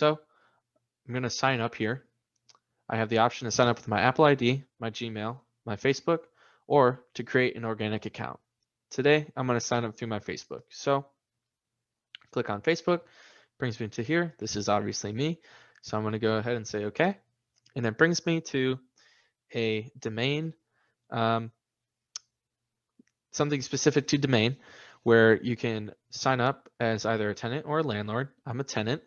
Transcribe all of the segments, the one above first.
So I'm going to sign up here. I have the option to sign up with my Apple ID, my Gmail, my Facebook, or to create an organic account. Today, I'm going to sign up through my Facebook. So click on Facebook, brings me to here. This is obviously me. So I'm going to go ahead and say OK. And it brings me to a domain, something specific to domain, where you can sign up as either a tenant or a landlord. I'm a tenant.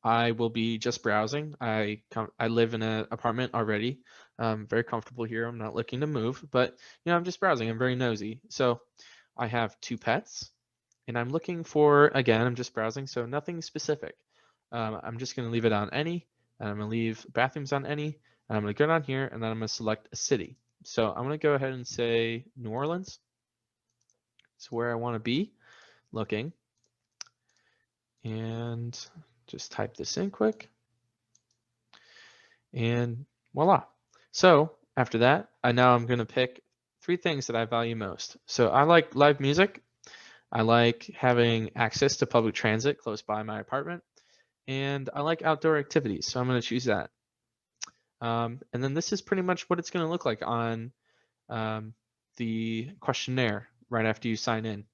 I will be just browsing. I live in an apartment already. I'm very comfortable here. I'm not looking to move, but I'm just browsing. I'm very nosy. So I have 2 pets, and I'm looking for, again, I'm just browsing, so nothing specific. I'm just going to leave it on any, and I'm going to leave bathrooms on any, and I'm going to go down here, and then I'm going to select a city. So I'm going to go ahead and say New Orleans. It's where I want to be looking. And just type this in quick. And voila. So after that, now I'm going to pick 3 things that I value most. So I like live music. I like having access to public transit close by my apartment. And I like outdoor activities. So I'm going to choose that. And then this is pretty much what it's going to look like on the questionnaire right after you sign in.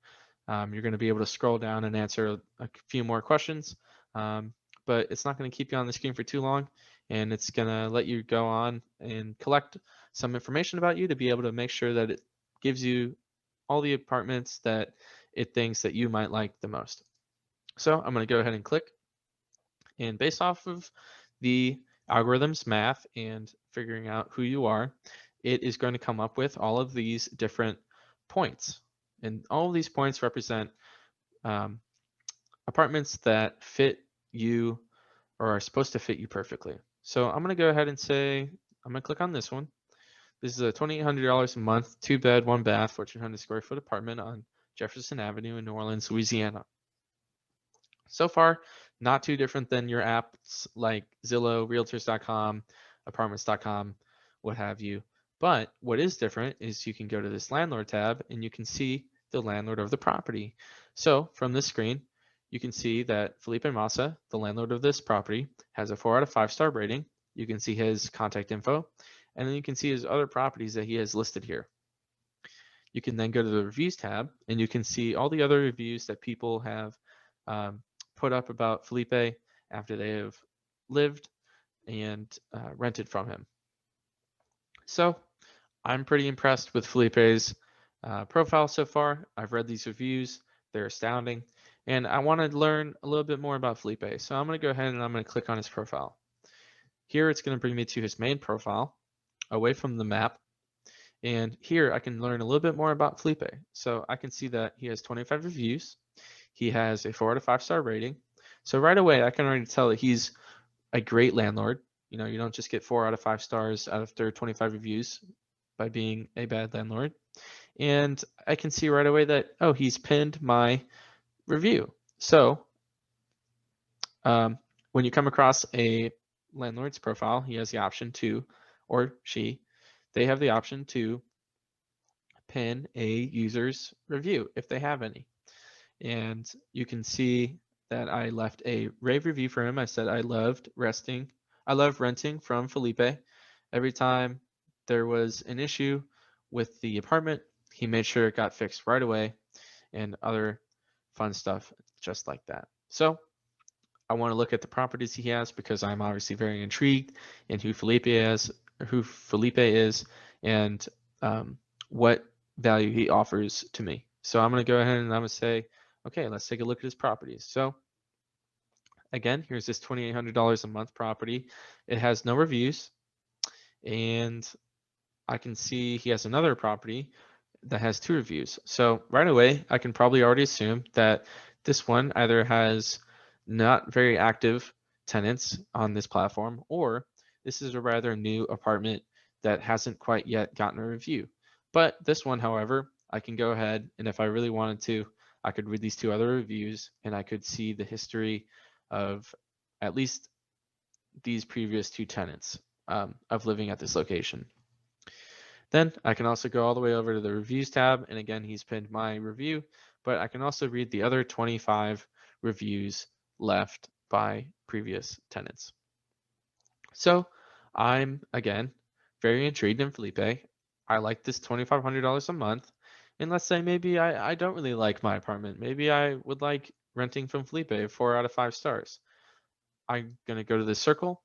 You're going to be able to scroll down and answer a few more questions, but it's not going to keep you on the screen for too long, and it's going to let you go on and collect some information about you to be able to make sure that it gives you all the apartments that it thinks that you might like the most. So I'm going to go ahead and click, and based off of the algorithms math and figuring out who you are, it is going to come up with all of these different points. And all of these points represent apartments that fit you or are supposed to fit you perfectly. So I'm going to go ahead and say, I'm going to click on this one. This is a $2,800 a month, 2-bed, 1-bath, 1,400 square foot apartment on Jefferson Avenue in New Orleans, Louisiana. So far, not too different than your apps like Zillow, Realtors.com, Apartments.com, what have you. But what is different is you can go to this landlord tab and you can see the landlord of the property. So from this screen, you can see that Felipe Massa, the landlord of this property, has a 4 out of 5 star rating. You can see his contact info, and then you can see his other properties that he has listed here. You can then go to the reviews tab and you can see all the other reviews that people have put up about Felipe after they have lived and rented from him. So I'm pretty impressed with Felipe's profile so far. I've read these reviews. They're astounding. And I want to learn a little bit more about Felipe. So I'm going to go ahead and I'm going to click on his profile. Here it's going to bring me to his main profile, away from the map. And here I can learn a little bit more about Felipe. So I can see that he has 25 reviews. He has a 4 out of 5 star rating. So right away, I can already tell that he's a great landlord. You don't just get 4 out of 5 stars after 25 reviews by being a bad landlord. And I can see right away that, oh, he's pinned my review. So when you come across a landlord's profile, he has the option to, or she, they have the option to pin a user's review if they have any. And you can see that I left a rave review for him. I said I love renting from Felipe. Every time there was an issue with the apartment, he made sure it got fixed right away, and other fun stuff just like that. So I want to look at the properties he has because I'm obviously very intrigued in who Felipe is, and what value he offers to me. So I'm going to go ahead and I'm going to say, okay, let's take a look at his properties. So again, here's this $2,800 a month property. It has no reviews, and I can see he has another property that has 2 reviews. So right away, I can probably already assume that this one either has not very active tenants on this platform, or this is a rather new apartment that hasn't quite yet gotten a review. But this one, however, I can go ahead, and if I really wanted to, I could read these 2 other reviews and I could see the history of at least these previous 2 tenants of living at this location. Then I can also go all the way over to the reviews tab, and again, he's pinned my review, but I can also read the other 25 reviews left by previous tenants. So I'm, again, very intrigued in Felipe. I like this $2,500 a month. And let's say maybe I don't really like my apartment. Maybe I would like renting from Felipe, 4 out of 5 stars. I'm going to go to this circle.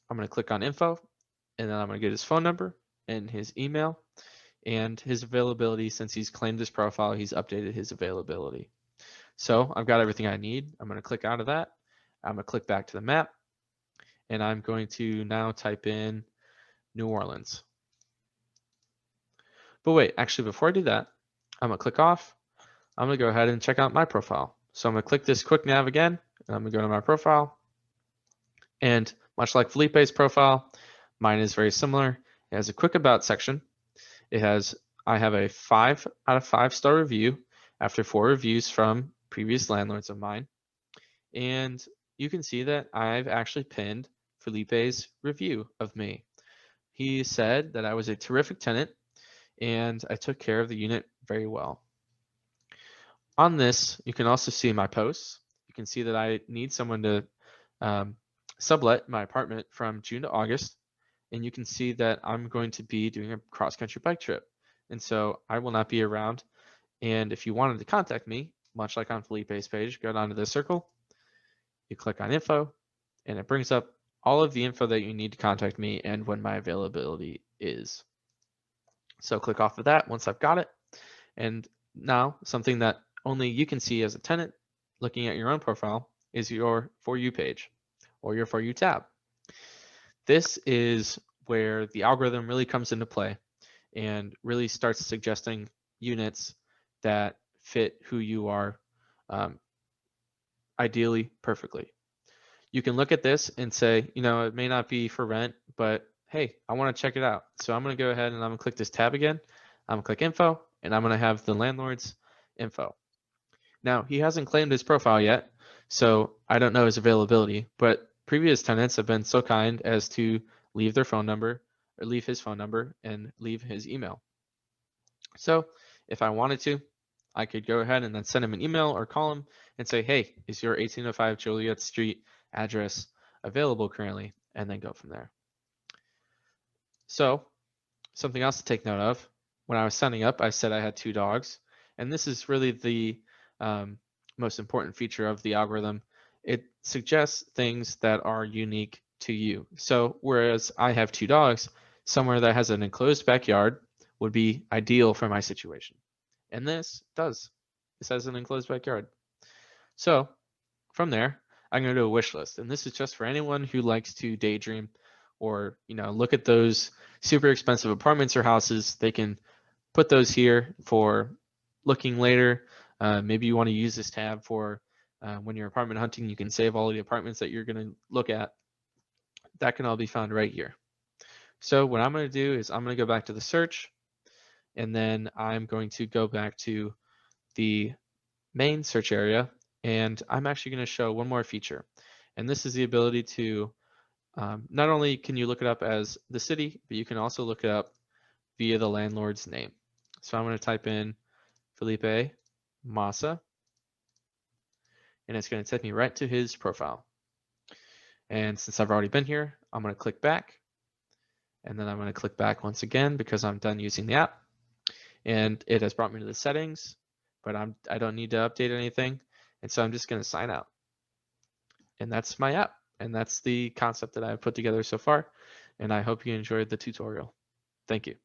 I'm going to click on info, and then I'm going to get his phone number and his email and his availability. Since he's claimed his profile, he's updated his availability. So I've got everything I need. I'm going to click out of that. I'm going to click back to the map, and I'm going to now type in New Orleans. But wait, actually, before I do that, I'm going to click off. I'm going to go ahead and check out my profile. So I'm going to click this quick nav again, and I'm going to go to my profile. And much like Felipe's profile, mine is very similar. It has a quick about section. I have a 5 out of 5 star review after 4 reviews from previous landlords of mine. And you can see that I've actually pinned Felipe's review of me. He said that I was a terrific tenant and I took care of the unit very well. On this, you can also see my posts. You can see that I need someone to sublet my apartment from June to August. And you can see that I'm going to be doing a cross-country bike trip. And so I will not be around. And if you wanted to contact me, much like on Felipe's page, go down to this circle, you click on info, and it brings up all of the info that you need to contact me and when my availability is. So click off of that once I've got it. And now something that only you can see as a tenant looking at your own profile is your For You page or your For You tab. This is where the algorithm really comes into play and really starts suggesting units that fit who you are ideally perfectly. You can look at this and say, it may not be for rent, but hey, I want to check it out. So I'm going to go ahead and I'm going to click this tab again. I'm going to click info, and I'm going to have the landlord's info. Now, he hasn't claimed his profile yet, so I don't know his availability, but previous tenants have been so kind as to leave their phone number or leave his phone number and leave his email. So if I wanted to, I could go ahead and then send him an email or call him and say, hey, is your 1805 Joliet Street address available currently? And then go from there. So something else to take note of, when I was signing up, I said I had 2 dogs. And this is really the most important feature of the algorithm. It suggests things that are unique to you. So whereas I have 2 dogs, somewhere that has an enclosed backyard would be ideal for my situation. And this does. This has an enclosed backyard. So from there, I'm going to do a wish list. And this is just for anyone who likes to daydream or look at those super expensive apartments or houses. They can put those here for looking later. Maybe you want to use this tab for when you're apartment hunting, you can save all of the apartments that you're going to look at. That can all be found right here. So what I'm going to do is I'm going to go back to the search, and then I'm going to go back to the main search area, and I'm actually going to show one more feature. And this is the ability to not only can you look it up as the city, but you can also look it up via the landlord's name. So I'm going to type in Felipe Massa, and it's going to take me right to his profile. And since I've already been here, I'm going to click back, and then I'm going to click back once again because I'm done using the app. And it has brought me to the settings, but I don't need to update anything. And so I'm just going to sign out. And that's my app. And that's the concept that I've put together so far. And I hope you enjoyed the tutorial. Thank you.